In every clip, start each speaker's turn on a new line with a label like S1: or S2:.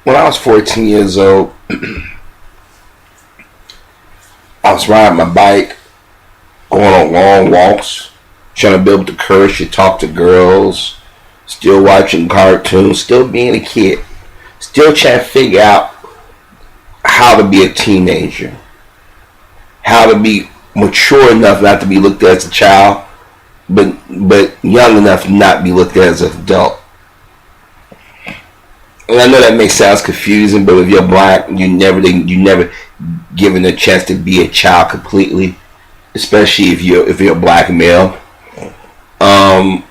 S1: When I was 14 years old, I was riding my bike, going on long walks, trying to build the courage to talk to girls, still watching cartoons, still being a kid, still trying to figure out how to be a teenager, how to be mature enough not to be looked at as a child, but young enough to not be looked at as an adult. And I know that may sound confusing, but if you're black, you never given a chance to be a child completely, especially if you're a black male. But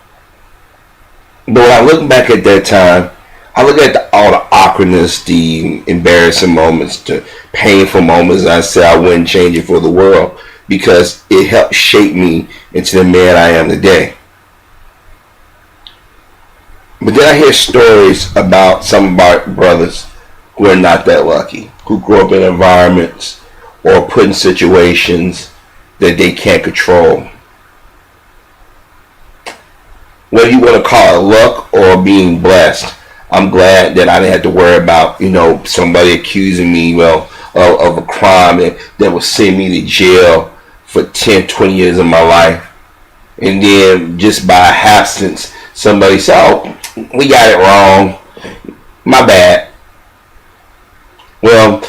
S1: when I look back at that time, I look at all the awkwardness, the embarrassing moments, the painful moments, and I say I wouldn't change it for the world because it helped shape me into the man I am today. But then I hear stories about some of our brothers who are not that lucky, who grew up in environments or put in situations that they can't control. Whether you want to call it luck or being blessed, I'm glad that I didn't have to worry about, somebody accusing me, of a crime that would send me to jail for 10, 20 years of my life. And then just by happenstance, somebody said, oh, we got it wrong. My bad. Well,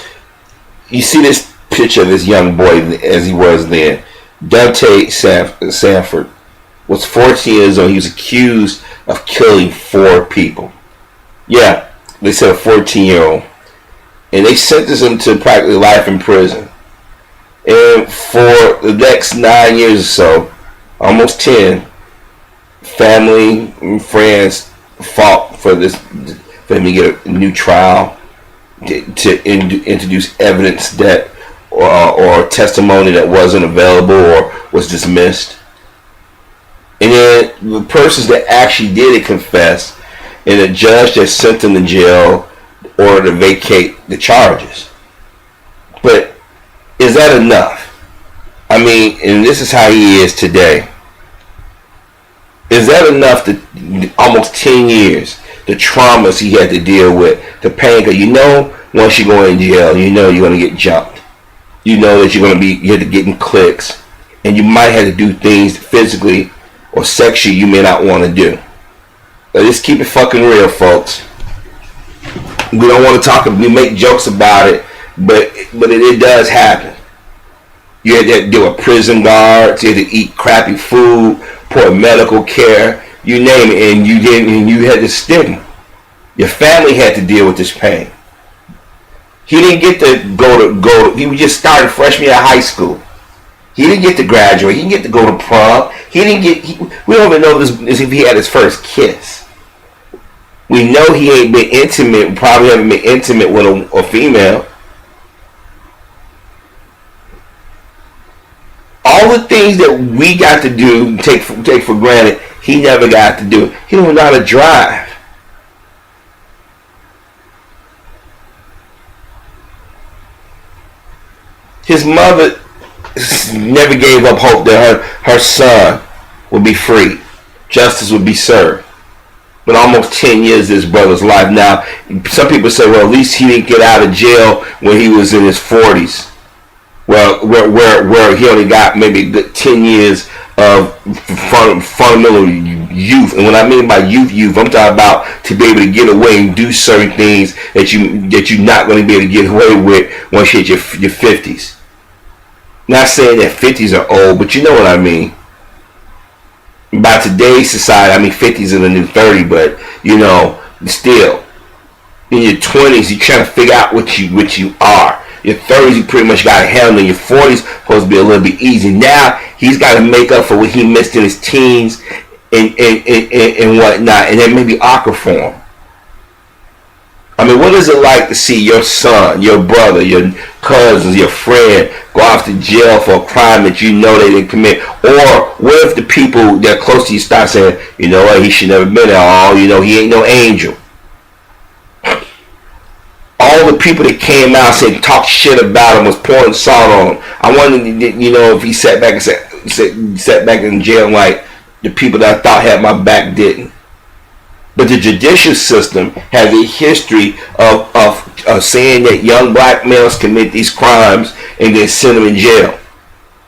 S1: you see this picture of this young boy as he was then. Davontae Sanford was 14 years old. He was accused of killing 4 people. Yeah, they said a 14-year-old. And they sentenced him to practically life in prison. And for the next 9 years or so, almost 10, family and friends fought for him to get a new trial, to introduce evidence that or testimony that wasn't available or was dismissed. And then the persons that actually did it confessed, and the judge that sent them to jail ordered to vacate the charges. But is that enough? I mean, and this is how he is today. Is that enough to almost 10 years, the traumas he had to deal with, the pain? Because once you go in jail, you're going to get jumped. You know that you have to get in cliques, and you might have to do things physically or sexually you may not want to do. But just keep it fucking real, folks. We don't want to we make jokes about it, but it does happen. You had to deal with prison guards, you had to eat crappy food, poor medical care, you name it, and you had the stigma. Your family had to deal with this pain. He didn't get to go to he just started freshman year of high school. He didn't get to graduate. He didn't get to go to prom. We don't even know this if he had his first kiss. We know he ain't been intimate, probably haven't been intimate with a female. All the things that we got to do, take for granted, he never got to do. He don't know how to drive. His mother never gave up hope that her son would be free. Justice would be served. But almost 10 years of his brother's life. Now, some people say, well, at least he didn't get out of jail when he was in his 40s. Well, where he only got maybe a good 10 years of fundamental youth. And what I mean by youth, I'm talking about to be able to get away and do certain things that you're not going to be able to get away with once you hit your 50s. Not saying that 50s are old, but you know what I mean. By today's society, I mean 50s is the new 30, but still in your 20s you're trying to figure out what you are. Your 30s you pretty much got to handle. Your 40s supposed to be a little bit easy. Now he's got to make up for what he missed in his teens and whatnot, and that may be awkward for him. I mean, what is it like to see your son, your brother, your cousins, your friend go off to jail for a crime that you know they didn't commit? Or what if the people that are close to you start saying, you know what, he should never been there. Oh, he ain't no angel. All the people that came out saying talk shit about him, was pouring salt on him. I wonder, if he sat back and sat back in jail like the people that I thought had my back didn't. But the judicial system has a history of saying that young black males commit these crimes and then send them in jail,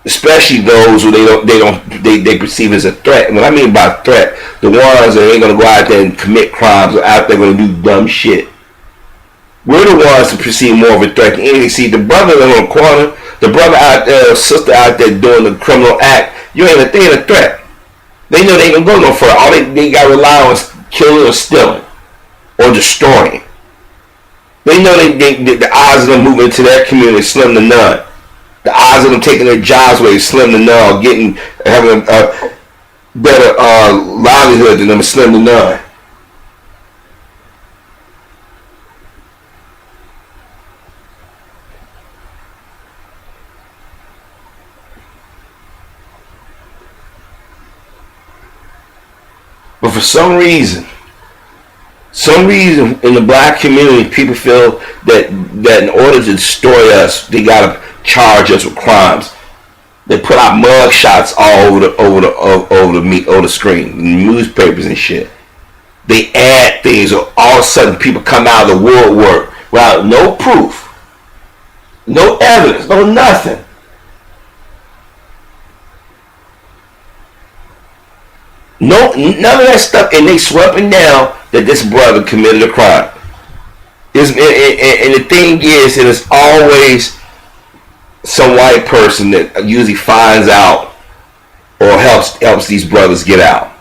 S1: especially those who they perceive as a threat. And what I mean by threat, the ones that ain't gonna go out there and commit crimes or out there gonna do dumb shit. We're the ones to perceive more of a threat than anything. See, the brother in the corner, the brother out there, sister out there doing the criminal act, they ain't a threat. They know they ain't gonna go no further. All they got to rely on is killing or stealing or destroying. They know the odds of them moving into their community is slim to none. The odds of them taking their jobs away is slim to none. Having a better livelihood than them is slim to none. But for some reason in the black community, people feel that in order to destroy us, they gotta charge us with crimes. They put out mug shots all over the screen, newspapers and shit. They add things, or all of a sudden people come out of the woodwork without no proof, no evidence, no nothing. No, none of that stuff, and they sweeping down that this brother committed a crime. And the thing is, it is always some white person that usually finds out or helps these brothers get out.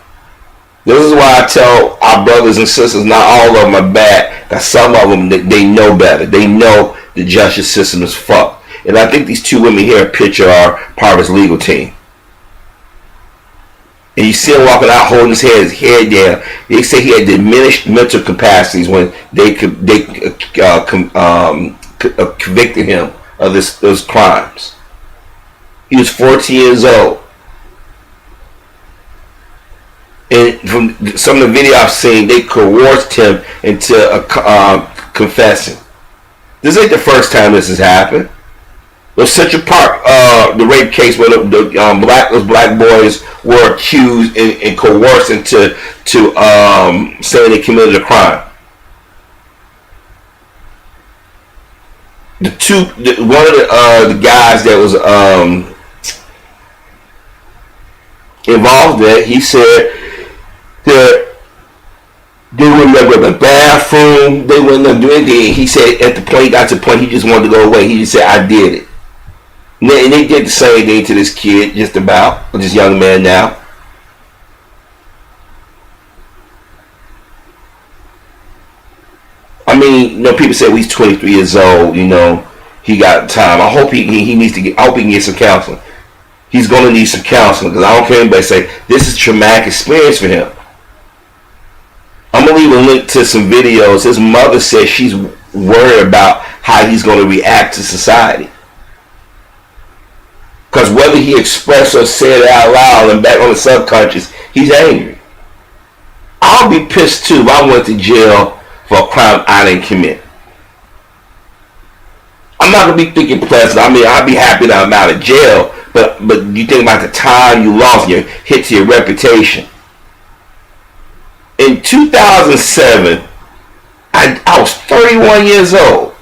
S1: This is why I tell our brothers and sisters, not all of them are bad, because some of them, they know better. They know the justice system is fucked. And I think these two women here picture are part of his legal team. And you see him walking out holding his head down. They say he had diminished mental capacities when they convicted him of those crimes. He was 14 years old. And from some of the video I've seen, they coerced him into confessing. This ain't the first time this has happened. There's Central Park, the rape case where those black boys were accused and coerced into saying they committed a crime. One of the guys that was involved in it, he said that they wouldn't let go to the bathroom, they wouldn't let do anything. He said at the point he got to the point he just wanted to go away. He just said, I did it. And they did the same thing to this kid, just about, this young man now. I mean, people say, well, he's 23 years old, he got time. I hope he needs to get, I hope he can get some counseling. He's going to need some counseling, because I don't care anybody say, this is a traumatic experience for him. I'm going to leave a link to some videos. His mother says she's worried about how he's going to react to society. Because whether he expressed or said it out loud and back on the subconscious, he's angry. I'll be pissed too if I went to jail for a crime I didn't commit. I'm not going to be thinking pleasant. I mean, I'll be happy that I'm out of jail, but you think about the time you lost, your hit to your reputation. In 2007, I was 31 years old.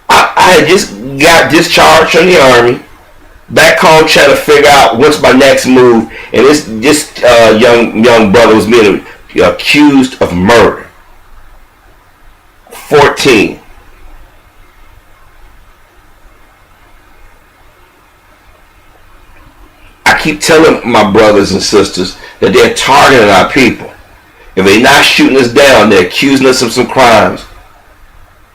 S1: I had just got discharged from the Army, back home trying to figure out what's my next move, and this young brother was being accused of murder. 14. I keep telling my brothers and sisters that they're targeting our people. If they're not shooting us down, they're accusing us of some crimes.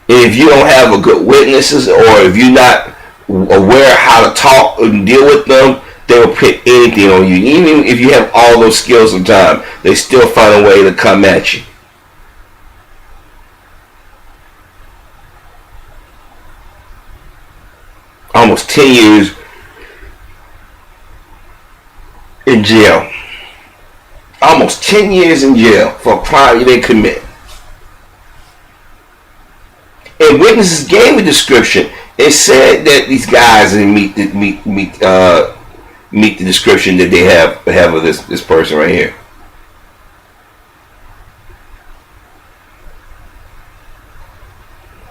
S1: And if you don't have a good witnesses, or if you're not aware how to talk and deal with them, they will put anything on you. Even if you have all those skills sometimes, they still find a way to come at you. Almost 10 years in jail. Almost 10 years in jail for a crime you didn't commit. And witnesses gave a description. It said that these guys didn't meet meet the description that they have of this person right here.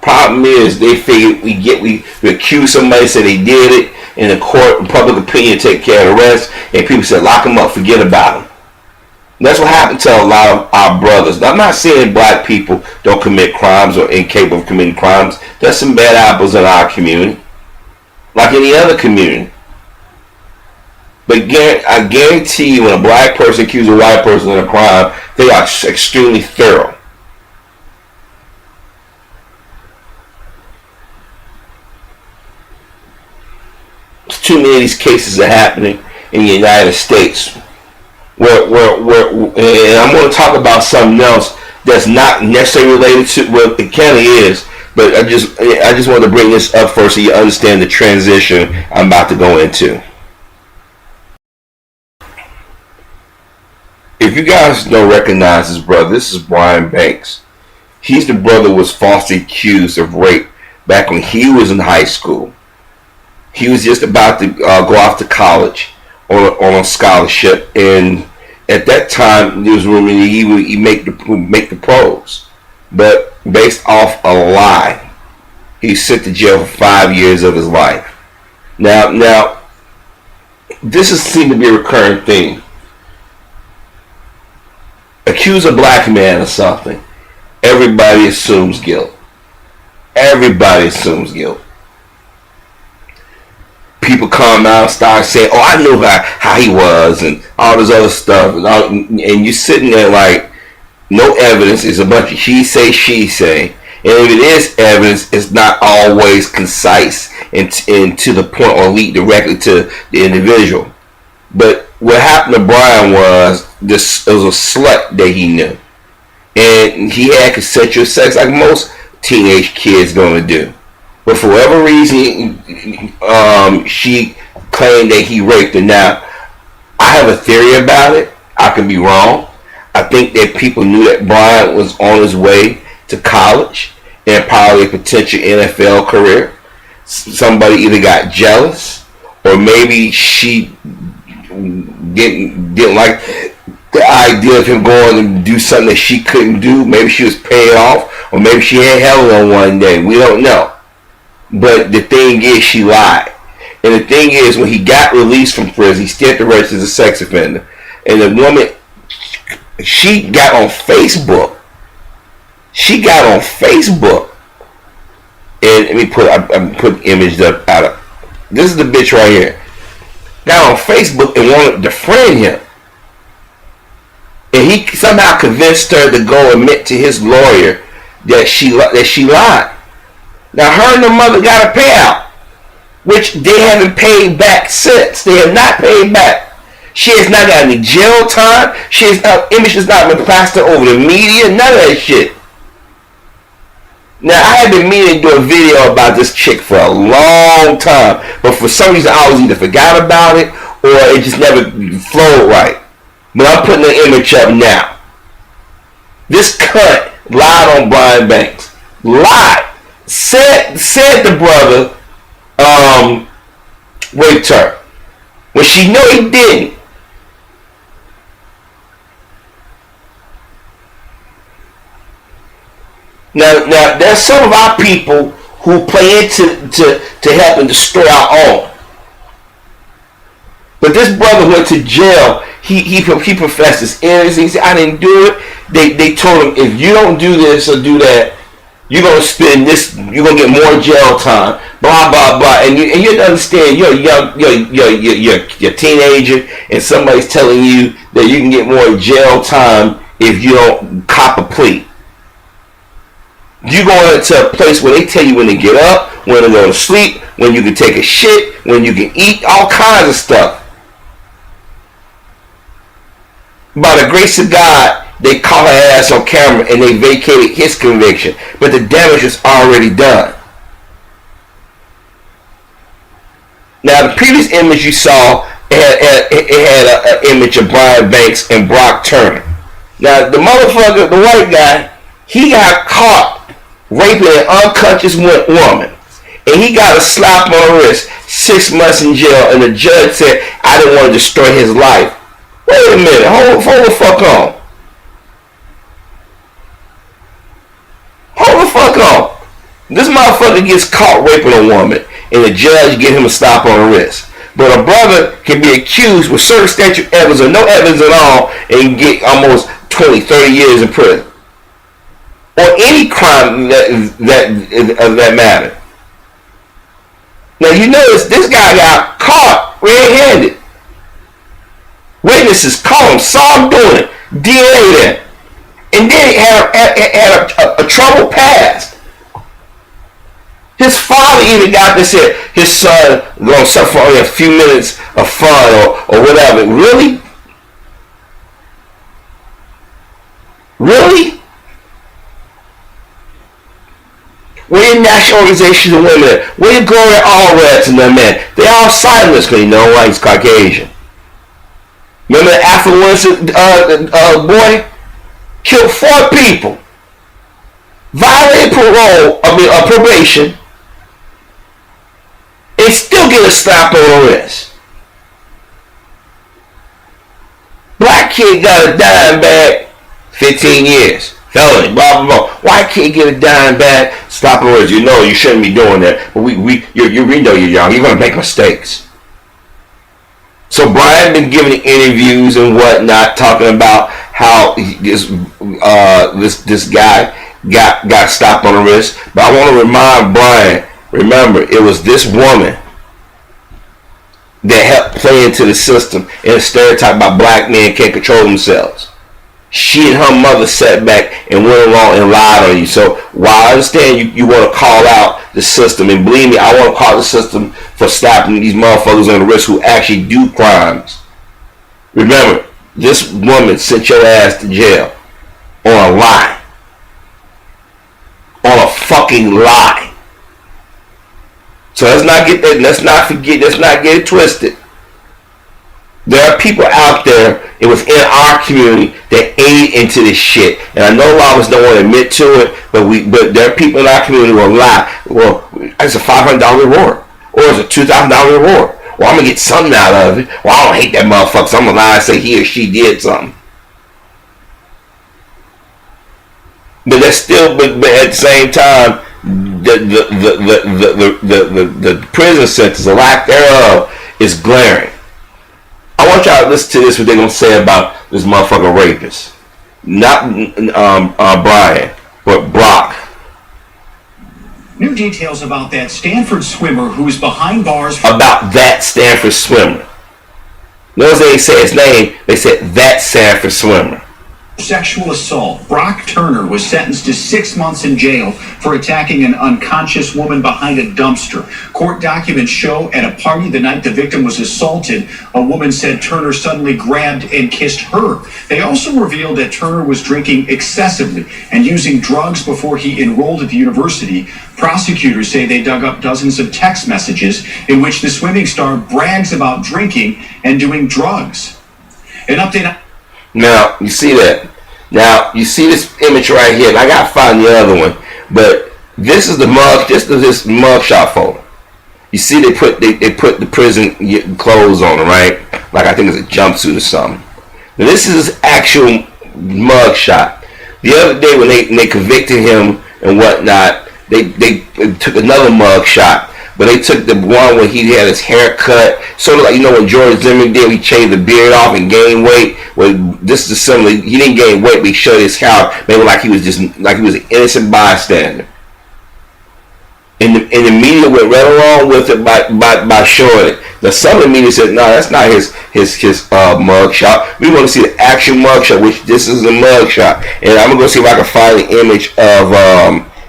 S1: Problem is, they figure we accuse somebody, say they did it, and the court, public opinion, take care of the rest, and people say lock them up, forget about them. And that's what happened to a lot of our brothers. Now, I'm not saying black people don't commit crimes or incapable of committing crimes. There's some bad apples in our community, like any other community. But I guarantee you, when a black person accuses a white person of a crime, they are extremely thorough. Too many of these cases are happening in the United States. Where and I'm going to talk about something else that's not necessarily related to, well, it kind of is, but I just want to bring this up first so you understand the transition I'm about to go into. If you guys don't recognize this brother, this is Brian Banks. He's the brother who was falsely accused of rape back when he was in high school. He was just about to go off to college on a scholarship, and at that time there was rumor that he would make the pros, but based off a lie, he sent to jail for 5 years of his life. Now, this has seemed to be a recurring theme. Accuse a black man of something, everybody assumes guilt. Everybody assumes guilt. People come out and start saying, "Oh, I knew how he was," and all this other stuff, and you're sitting there like, no evidence. It's a bunch of he say, she say, and if it is evidence, it's not always concise and to the point or lead directly to the individual. But what happened to Brian was this: it was a slut that he knew, and he had consensual sex like most teenage kids gonna do. But for whatever reason, she claimed that he raped her. Now, I have a theory about it. I can be wrong. I think that people knew that Brian was on his way to college and probably a potential NFL career. Somebody either got jealous, or maybe she didn't like the idea of him going and do something that she couldn't do. Maybe she was paying off, or maybe she had hell on one day. We don't know. But the thing is, she lied. And the thing is, when he got released from prison, he still had to register as a sex offender. And the woman, she got on Facebook. And let me put the image up out of. This is the bitch right here. Got on Facebook and wanted to friend him. And he somehow convinced her to go admit to his lawyer that she lied. Now, her and her mother got a payout, which they haven't paid back since. They have not paid back. She has not got any jail time. Image has not been plastered over the media. None of that shit. Now, I have been meaning to do a video about this chick for a long time, but for some reason I always either forgot about it or it just never flowed right. But I'm putting the image up now. This cunt lied on Brian Banks. Lied. Said the brother raped her when she knew he didn't. Now there's some of our people who play into helping destroy our own. But this brother went to jail. He professed his innocence. He said, "I didn't do it." They told him, "If you don't do this or do that, you're gonna spend this. You're gonna get more jail time." Blah blah blah. And you understand, you're a teenager, and somebody's telling you that you can get more jail time if you don't cop a plea. You go into a place where they tell you when to get up, when to go to sleep, when you can take a shit, when you can eat, all kinds of stuff. By the grace of God, they caught her ass on camera and they vacated his conviction. But the damage is already done. Now, the previous image you saw, it had an image of Brian Banks and Brock Turner. Now, the motherfucker, the white guy, he got caught raping an unconscious woman. and he got a slap on the wrist, 6 months in jail, and the judge said, I didn't want to destroy his life. Wait a minute, hold the fuck on. Hold the fuck on. This motherfucker gets caught raping a woman, and the judge give him a slap on the wrist. But a brother can be accused with circumstantial evidence or no evidence at all and get almost 20, 30 years in prison. Or any crime that matter. Now you notice this guy got caught red-handed. Witnesses caught him, saw him doing it, DNA that. And then he had a troubled past. His father even got to say his son gonna suffer only a few minutes of fun or whatever. Really? Really? Where your national organization of women at? Where your Gloria Allreds and them men? They all silenced because you know why? He's Caucasian. Remember the Afro boy? Killed 4 people. Violated probation. And still get a slap on the wrist. Black kid got a dime bag, 15 years. Felony, blah, blah, blah. Why can't get a dime bag? Slap on the wrist. You know you shouldn't be doing that. But we know you're young. You're going to make mistakes. So Brian been giving interviews and whatnot, talking about how this guy got stopped on the wrist. But I want to remind Brian, remember, it was this woman that helped play into the system and a stereotype about black men can't control themselves. She and her mother sat back and went along and lied on you. So while I understand you want to call out the system, and believe me, I want to call the system for stopping these motherfuckers on the wrist who actually do crimes. Remember, this woman sent your ass to jail on a lie. On a fucking lie. So let's not get it twisted. There are people out there and within our community that aid into this shit. And I know a lot of us don't want to admit to it, but there are people in our community who will lie. Well, it's a $500 reward. Or it's a $2,000 reward. Well, I'm going to get something out of it. Well, I don't hate that motherfucker, so I'm going to lie and say he or she did something. But that's still, but at the same time, the prison sentence, the lack thereof, is glaring. I want y'all to listen to this, what they're going to say about this motherfucker rapist. Not Brian, but Brock.
S2: New details about that Sanford swimmer who's behind bars.
S1: About that Sanford swimmer. Notice they didn't say his name, they said that Sanford swimmer.
S2: Sexual assault. Brock Turner was sentenced to 6 months in jail for attacking an unconscious woman behind a dumpster. Court documents show at a party the night the victim was assaulted, a woman said Turner suddenly grabbed and kissed her. They also revealed that Turner was drinking excessively and using drugs before he enrolled at the university. Prosecutors say they dug up dozens of text messages in which the swimming star brags about drinking and doing drugs. An update.
S1: Now, you see that. Now, you see this image right here, and I gotta find the other one, but this is the mug, this mugshot photo. You see they put the prison clothes on him, right? Like I think it's a jumpsuit or something. Now, this is his actual mugshot. The other day when they convicted him and whatnot, they took another mugshot. But they took the one where he had his hair cut, sort of like, you know, when George Zimmerman did, he shaved the beard off and gained weight. Well, this is similar. He didn't gain weight, but he showed his hair, maybe like he was an innocent bystander. And the media went right along with it by showing it. Now some of the media said, no, that's not his mug shot. We want to see the actual mug shot, which this is a mug shot. And I'm gonna go see if I can find the image of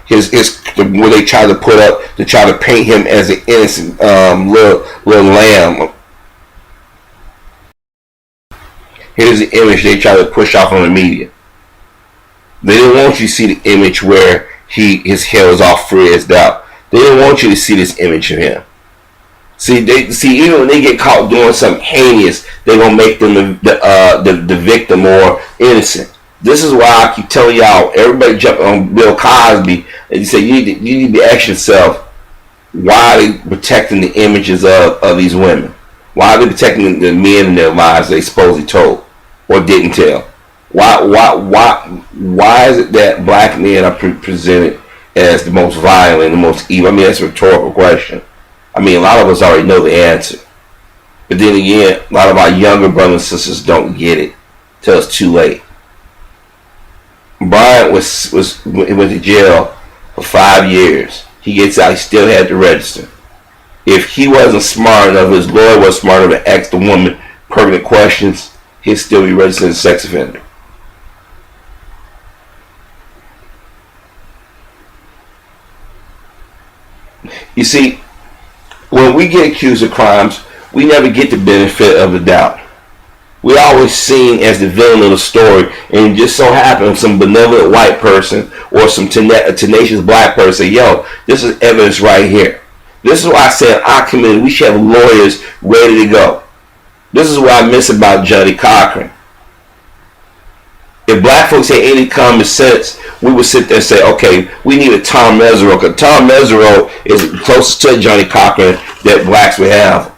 S1: his where they try to put up to try to paint him as an innocent little lamb. Here's the image they try to push off on the media. They didn't want you to see the image where his hair was all frizzed out. They didn't want you to see this image of him. See, even when they get caught doing something heinous, they're gonna make them the victim or innocent. This is why I keep telling y'all, everybody jump on Bill Cosby and you say you need to ask yourself, why are they protecting the images of these women? Why are they protecting the men in their lives they supposedly told or didn't tell? Why is it that black men are presented as the most violent, the most evil? I mean, that's a rhetorical question. I mean, a lot of us already know the answer. But then again, a lot of our younger brothers and sisters don't get it till it's too late. Brian went to jail for 5 years. He gets out, he still had to register. If he wasn't smart enough, his lawyer was smart enough to ask the woman pertinent questions, he'd still be registered as a sex offender. You see, when we get accused of crimes, we never get the benefit of the doubt. We're always seen as the villain of the story, and it just so happens some benevolent white person or some tenacious black person say, yo, this is evidence right here. This is why I said our community, we should have lawyers ready to go. This is what I miss about Johnny Cochran. If black folks had any common sense, we would sit there and say, okay, we need a Tom Mesereau, because Tom Mesereau is closest to Johnny Cochran that blacks would have.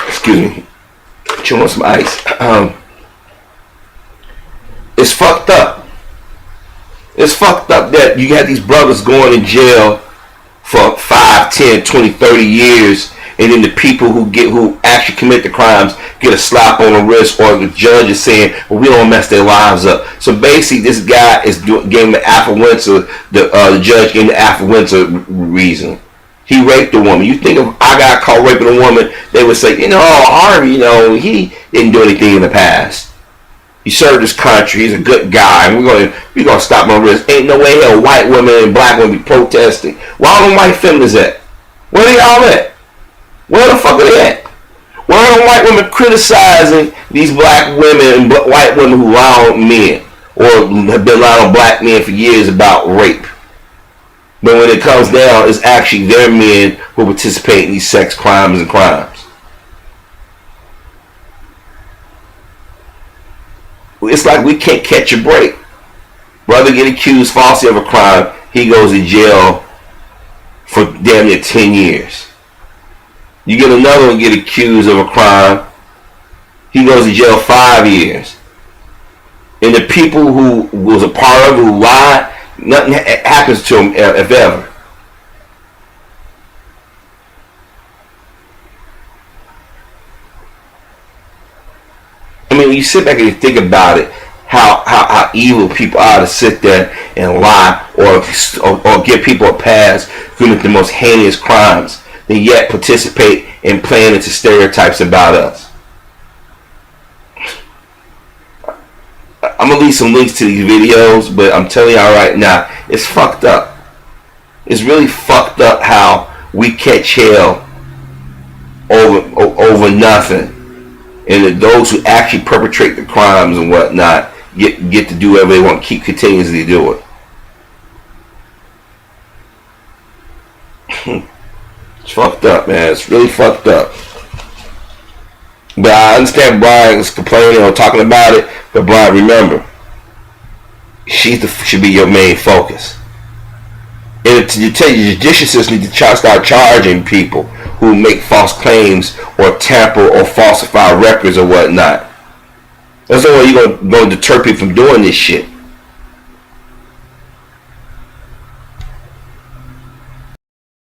S1: Excuse me, chewing some ice. It's fucked up. It's fucked up that you got these brothers going to jail for 5, 10, 20, 30 years, and then the people who actually commit the crimes get a slap on the wrist, or the judge is saying, well, we don't mess their lives up. So basically, this guy is getting the Afro-Windsor, the judge gave the Afro-Windsor reason. He raped a woman. You think if I got caught raping a woman, they would say, Harvey, he didn't do anything in the past. He served his country. He's a good guy. And we're gonna stop my wrist. Ain't no way hell white women and black women be protesting. Where are the white feminists at? Where they all at? Where the fuck are they at? Where are the white women criticizing these black women and white women who lie on men or have been lying on black men for years about rape? But when it comes down, it's actually their men who participate in these sex crimes and crimes. It's like we can't catch a break. Brother get accused falsely of a crime, he goes to jail for damn near 10 years. You get another one get accused of a crime, he goes to jail 5 years. And the people who was a part of it, who lied, nothing happens to them if ever. I mean, when you sit back and you think about it, how evil people are to sit there and lie or give people a pass commit the most heinous crimes, and yet participate in playing into stereotypes about us. I'm gonna leave some links to these videos, but I'm telling y'all right now, it's fucked up. It's really fucked up how we catch hell over nothing, and that those who actually perpetrate the crimes and whatnot get to do whatever they want, keep continuously do it. It's fucked up, man. It's really fucked up. But I understand Brian's complaining or talking about it. But Brian, remember, should be your main focus. And to tell you, the judicial system need to start charging people who make false claims or tamper or falsify records or whatnot. That's the way you're going to deter people from doing this shit.